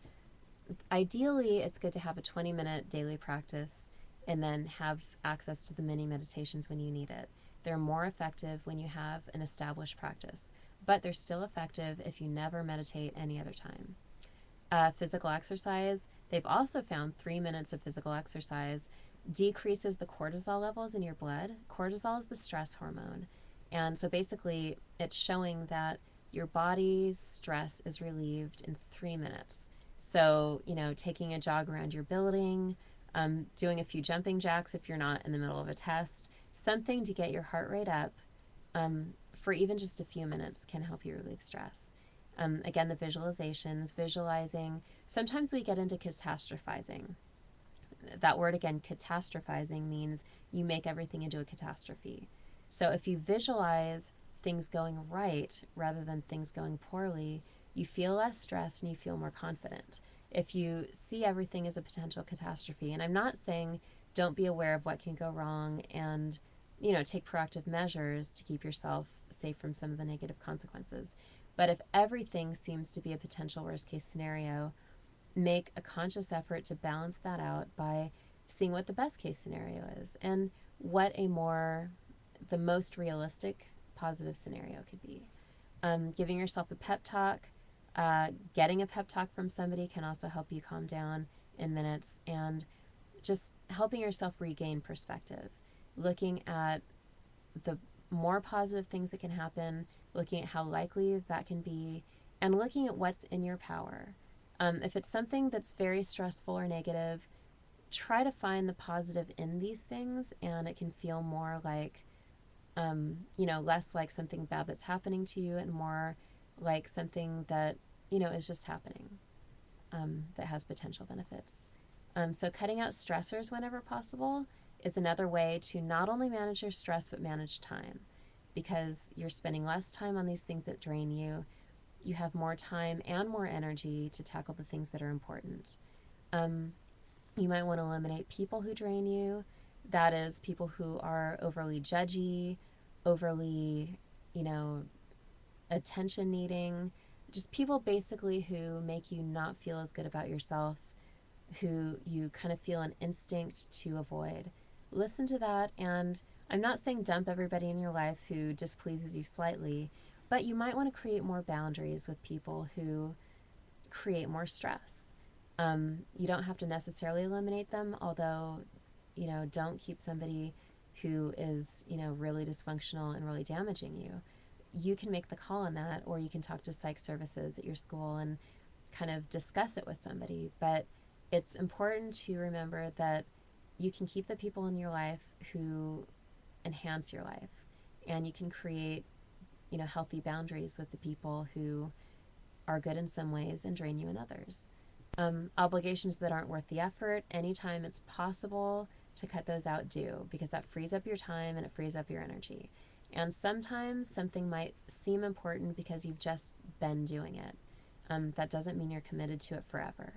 ideally it's good to have a 20-minute daily practice and then have access to the mini meditations when you need it. They're more effective when you have an established practice, but they're still effective if you never meditate any other time. Physical exercise, they've also found 3 minutes of physical exercise decreases the cortisol levels in your blood. Cortisol is the stress hormone. And so basically it's showing that your body's stress is relieved in 3 minutes. So, taking a jog around your building, doing a few jumping jacks if you're not in the middle of a test, something to get your heart rate up for even just a few minutes can help you relieve stress. Again, the visualizations, visualizing. Sometimes we get into catastrophizing. That word again, catastrophizing, means you make everything into a catastrophe. So if you visualize things going right rather than things going poorly, you feel less stressed and you feel more confident. If you see everything as a potential catastrophe, and I'm not saying don't be aware of what can go wrong and, take proactive measures to keep yourself safe from some of the negative consequences. But if everything seems to be a potential worst case scenario, make a conscious effort to balance that out by seeing what the best case scenario is and what the most realistic positive scenario could be. Giving yourself a pep talk, getting a pep talk from somebody can also help you calm down in minutes, and just helping yourself regain perspective, looking at the more positive things that can happen, looking at how likely that can be, and looking at what's in your power. If it's something that's very stressful or negative, try to find the positive in these things, and it can feel more like, less like something bad that's happening to you and more like something that, is just happening, that has potential benefits. So cutting out stressors whenever possible is another way to not only manage your stress, but manage time, because you're spending less time on these things that drain you. You have more time and more energy to tackle the things that are important. You might want to eliminate people who drain you. That is, people who are overly judgy, overly, attention needing, just people basically who make you not feel as good about yourself, who you kind of feel an instinct to avoid. Listen to that, and I'm not saying dump everybody in your life who displeases you slightly, but you might want to create more boundaries with people who create more stress. You don't have to necessarily eliminate them, although, don't keep somebody who is, really dysfunctional and really damaging you. You can make the call on that, or you can talk to psych services at your school and kind of discuss it with somebody. But it's important to remember that you can keep the people in your life who enhance your life, and you can create, healthy boundaries with the people who are good in some ways and drain you in others. Obligations that aren't worth the effort, anytime it's possible to cut those out, do, because that frees up your time and it frees up your energy. And sometimes something might seem important because you've just been doing it. That doesn't mean you're committed to it forever.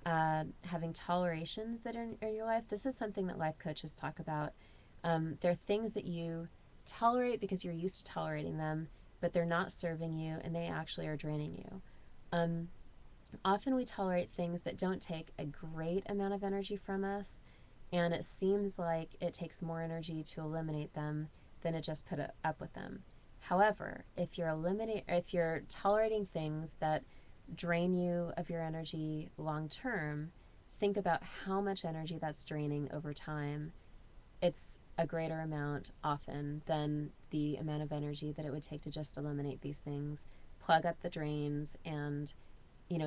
Having tolerations that are in your life, this is something that life coaches talk about. There are things that you tolerate because you're used to tolerating them, but they're not serving you and they actually are draining you. Often we tolerate things that don't take a great amount of energy from us, and it seems like it takes more energy to eliminate them than to just put up with them. However, if you're tolerating things that drain you of your energy long term, think about how much energy that's draining over time. It's a greater amount often than the amount of energy that it would take to just eliminate these things, plug up the drains, and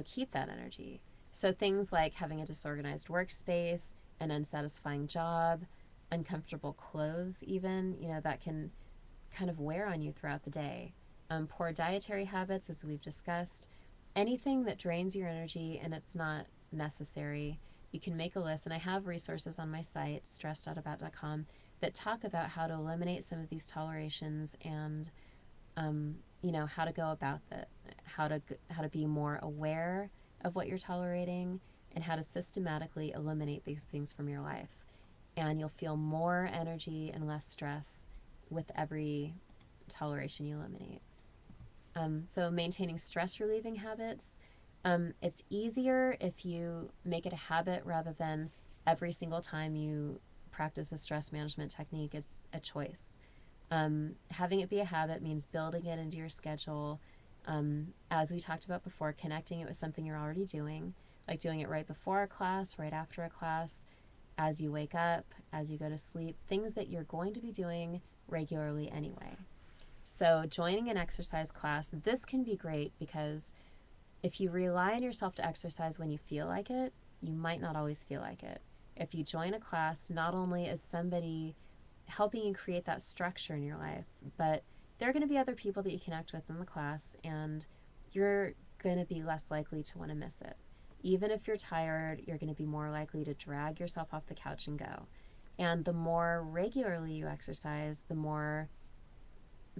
keep that energy. So things like having a disorganized workspace, an unsatisfying job, uncomfortable clothes even, that can kind of wear on you throughout the day. Poor dietary habits, as we've discussed, anything that drains your energy and it's not necessary, you can make a list. And I have resources on my site, stressedoutabout.com, that talk about how to eliminate some of these tolerations and, how to go about that, how to be more aware of what you're tolerating and how to systematically eliminate these things from your life. And you'll feel more energy and less stress with every toleration you eliminate. So maintaining stress relieving habits, it's easier if you make it a habit rather than every single time you practice a stress management technique, it's a choice. Having it be a habit means building it into your schedule. As we talked about before, connecting it with something you're already doing, like doing it right before a class, right after a class, as you wake up, as you go to sleep, things that you're going to be doing regularly anyway. So joining an exercise class, this can be great because if you rely on yourself to exercise when you feel like it, you might not always feel like it. If you join a class, not only is somebody helping you create that structure in your life, but there are going to be other people that you connect with in the class, and you're going to be less likely to want to miss it. Even if you're tired, you're going to be more likely to drag yourself off the couch and go. And the more regularly you exercise, the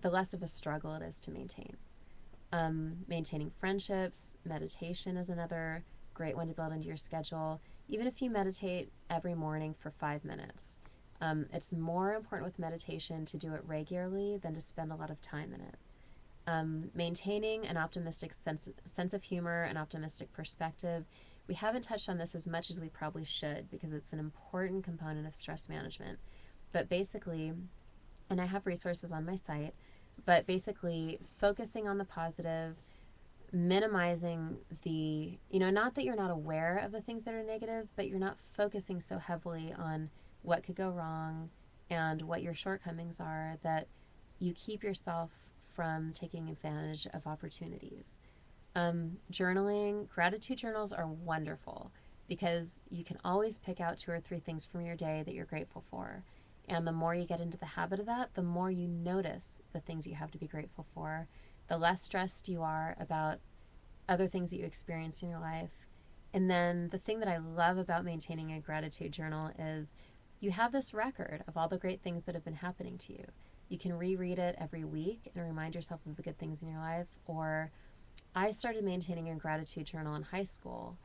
less of a struggle it is to maintain. Maintaining friendships, meditation is another great one to build into your schedule. Even if you meditate every morning for 5 minutes, it's more important with meditation to do it regularly than to spend a lot of time in it. Maintaining an optimistic sense of humor, an optimistic perspective. We haven't touched on this as much as we probably should because it's an important component of stress management. But basically, and I have resources on my site, but basically focusing on the positive, minimizing not that you're not aware of the things that are negative, but you're not focusing so heavily on what could go wrong and what your shortcomings are that you keep yourself from taking advantage of opportunities. Journaling, gratitude journals are wonderful because you can always pick out 2 or 3 things from your day that you're grateful for. And the more you get into the habit of that, the more you notice the things you have to be grateful for, the less stressed you are about other things that you experience in your life. And then the thing that I love about maintaining a gratitude journal is you have this record of all the great things that have been happening to you. You can reread it every week and remind yourself of the good things in your life. Or I started maintaining a gratitude journal in high school,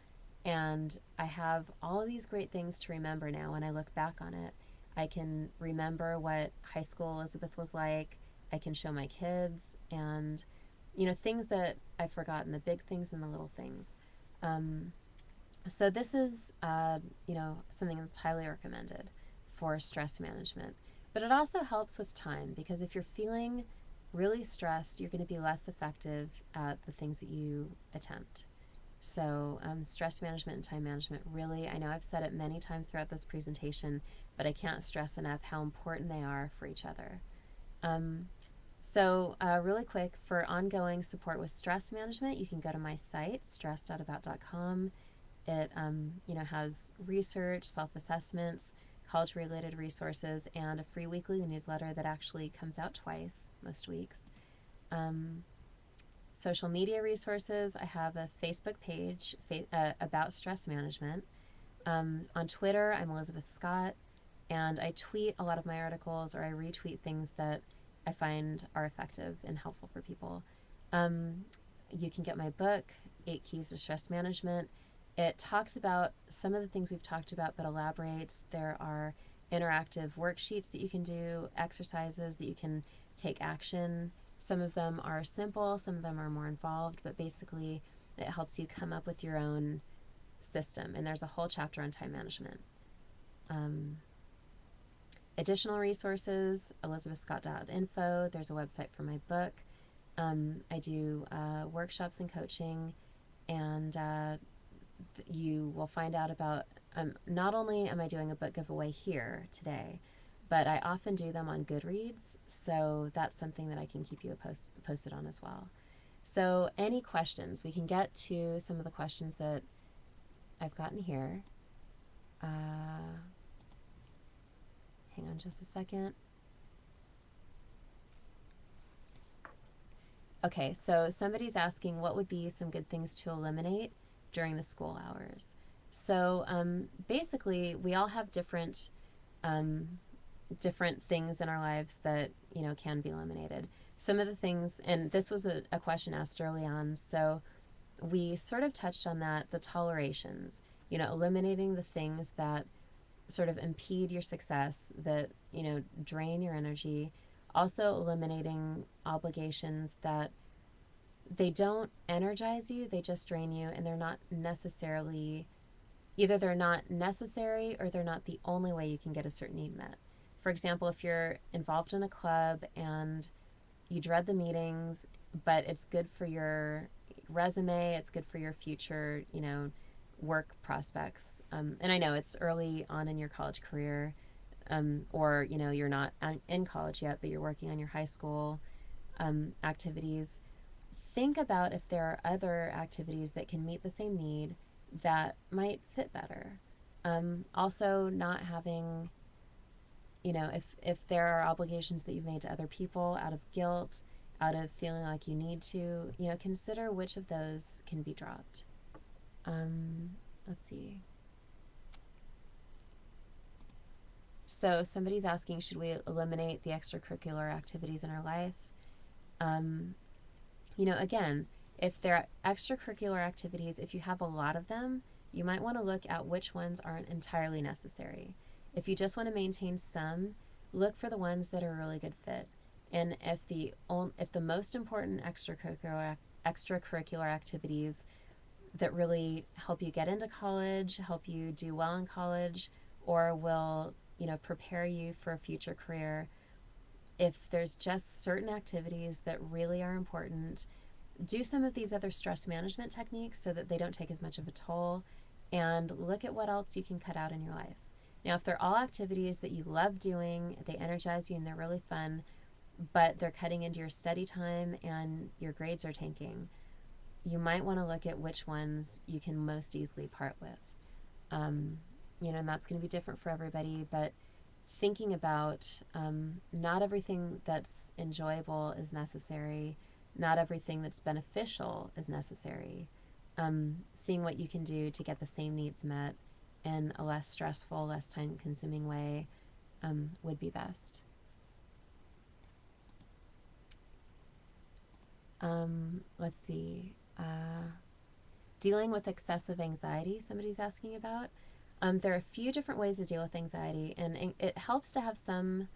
and I have all of these great things to remember now when I look back on it. I can remember what high school Elizabeth was like. I can show my kids and, things that I've forgotten, the big things and the little things. So this is, something that's highly recommended for stress management. But it also helps with time because if you're feeling really stressed, you're going to be less effective at the things that you attempt. So stress management and time management really, I know I've said it many times throughout this presentation, but I can't stress enough how important they are for each other. Really quick, for ongoing support with stress management, you can go to my site, stressedoutabout.com. It has research, self-assessments, college-related resources, and a free weekly newsletter that actually comes out twice most weeks. Social media resources, I have a Facebook page about stress management. On Twitter, I'm Elizabeth Scott, and I tweet a lot of my articles or I retweet things that I find are effective and helpful for people. You can get my book, 8 Keys to Stress Management. It talks about some of the things we've talked about, but elaborates. There are interactive worksheets that you can do, exercises that you can take action. Some of them are simple, some of them are more involved, but basically it helps you come up with your own system. And there's a whole chapter on time management. Additional resources, elizabethscott.info. There's a website for my book. I do workshops and coaching, and you will find out about, not only am I doing a book giveaway here today, but I often do them on Goodreads, so that's something that I can keep you posted on as well. So any questions? We can get to some of the questions that I've gotten here. Hang on just a second. Okay, so somebody's asking what would be some good things to eliminate during the school hours. So basically, we all have um, different things in our lives that can be eliminated. Some of the things, and this was a question asked early on, so we sort of touched on that, the tolerations, eliminating the things that sort of impede your success, that drain your energy. Also eliminating obligations that they don't energize you, they just drain you, and they're not necessarily, either they're not necessary or they're not the only way you can get a certain need met. For example, if you're involved in a club and you dread the meetings, but it's good for your resume, it's good for your future, work prospects. And I know it's early on in your college career, or you're not in college yet, but you're working on your high school activities. Think about if there are other activities that can meet the same need that might fit better. Also, not having, if there are obligations that you've made to other people out of guilt, out of feeling like you need to, consider which of those can be dropped. Let's see. So somebody's asking, should we eliminate the extracurricular activities in our life? Again, if there are extracurricular activities, if you have a lot of them, you might want to look at which ones aren't entirely necessary. If you just want to maintain some, look for the ones that are a really good fit. And if the most important extracurricular activities that really help you get into college, help you do well in college, or will prepare you for a future career, if there's just certain activities that really are important, do some of these other stress management techniques so that they don't take as much of a toll, and look at what else you can cut out in your life. Now, if they're all activities that you love doing, they energize you and they're really fun, but they're cutting into your study time and your grades are tanking, you might want to look at which ones you can most easily part with. And that's going to be different for everybody, but thinking about not everything that's enjoyable is necessary, not everything that's beneficial is necessary. Seeing what you can do to get the same needs met in a less stressful, less time-consuming way would be best. Let's see. Dealing with excessive anxiety, somebody's asking about. There are a few different ways to deal with anxiety, and it helps to have some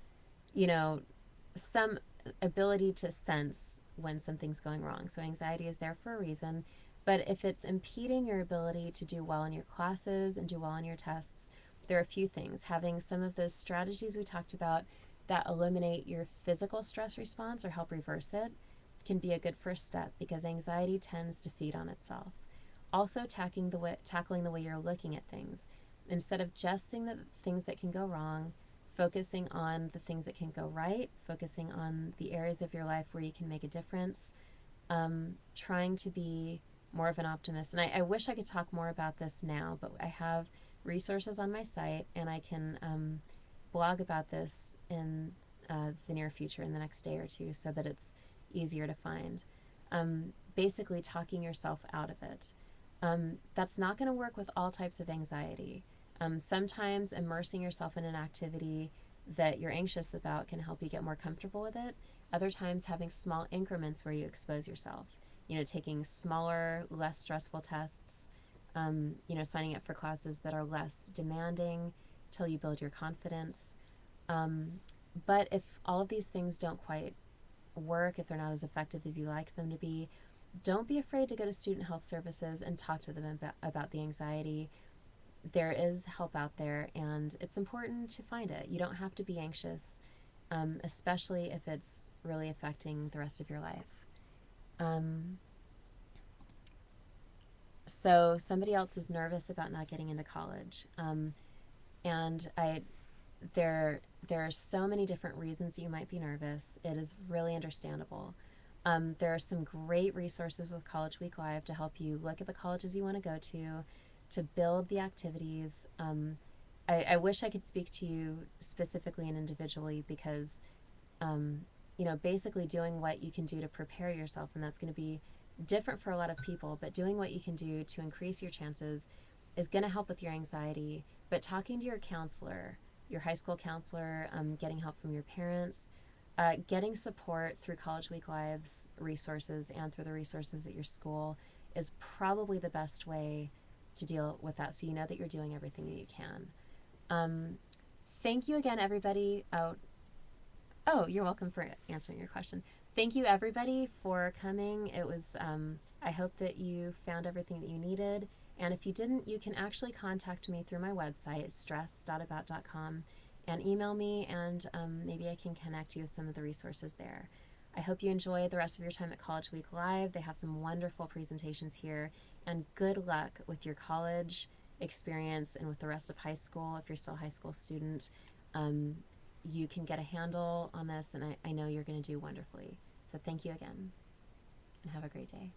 ability to sense when something's going wrong. So anxiety is there for a reason, but if it's impeding your ability to do well in your classes and do well in your tests, there are a few things. Having some of those strategies we talked about that eliminate your physical stress response or help reverse it can be a good first step, because anxiety tends to feed on itself. Also, tackling the way you're looking at things. Instead of just seeing the things that can go wrong, focusing on the things that can go right, focusing on the areas of your life where you can make a difference, trying to be more of an optimist. And I wish I could talk more about this now, but I have resources on my site, and I can blog about this in the near future, in the next day or two, so that it's easier to find. Basically, talking yourself out of it. That's not going to work with all types of anxiety. Sometimes immersing yourself in an activity that you're anxious about can help you get more comfortable with it. Other times, having small increments where you expose yourself. Taking smaller, less stressful tests. Signing up for classes that are less demanding till you build your confidence. But if all of these things don't quite work, if they're not as effective as you like them to be, don't be afraid to go to Student Health Services and talk to them about the anxiety. There is help out there, and it's important to find it. You don't have to be anxious, especially if it's really affecting the rest of your life. So somebody else is nervous about not getting into college, and there are so many different reasons you might be nervous. It is really understandable. There are some great resources with College Week Live to help you look at the colleges you want to go to build the activities. I wish I could speak to you specifically and individually, because basically doing what you can do to prepare yourself, and that's going to be different for a lot of people, but doing what you can do to increase your chances is going to help with your anxiety. But talking to your counselor, your high school counselor, getting help from your parents, getting support through College Week Live's resources and through the resources at your school is probably the best way to deal with that, so you know that you're doing everything that you can. Thank you again, everybody. Oh, you're welcome for answering your question. Thank you, everybody, for coming. It was, I hope that you found everything that you needed. And if you didn't, you can actually contact me through my website, stress.about.com, and email me, and maybe I can connect you with some of the resources there. I hope you enjoy the rest of your time at College Week Live. They have some wonderful presentations here, and good luck with your college experience and with the rest of high school. If you're still a high school student, you can get a handle on this, and I know you're going to do wonderfully. So thank you again, and have a great day.